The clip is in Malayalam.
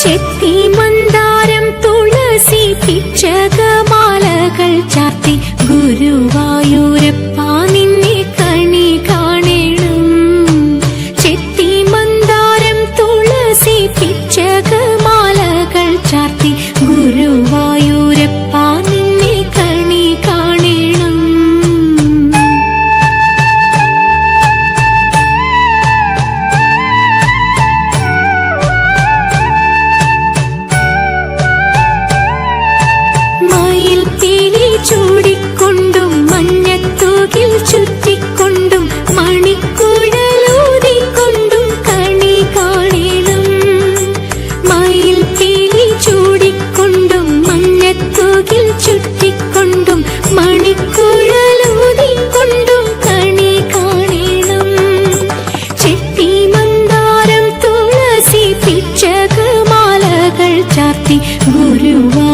ചെത്തി മന്ദാരം തുളസി പിച്ചകമാലകൾ ചാർത്തി ഗുരുവായൂരപ്പ നിന്നെ കണി കാണണം. ചെത്തി മന്ദാരം തുളസി പിച്ചകമാലകൾ ചാർത്തി ഗുരുവായൂരപ്പ നിന്നെ കണി കാണണം. മയിൽ പീലി ചൂടിക്കൊണ്ടും മഞ്ഞത്തൂകിൽ ചുറ്റിക്കൊണ്ടും മണിക്കുഴലൂതിക്കൊണ്ടും കണി കാണണം. മയിൽ പീലി ചൂടിക്കൊണ്ടും മഞ്ഞത്തൂകിൽ ചുറ്റിക്കൊണ്ടും മണിക്കുഴലൂതിക്കൊണ്ടും കണി കാണണം. ചെത്തി മന്ദാരം തുളസി പിച്ചകമാലകൾ ചാർത്തി ഗുരുവായൂരപ്പ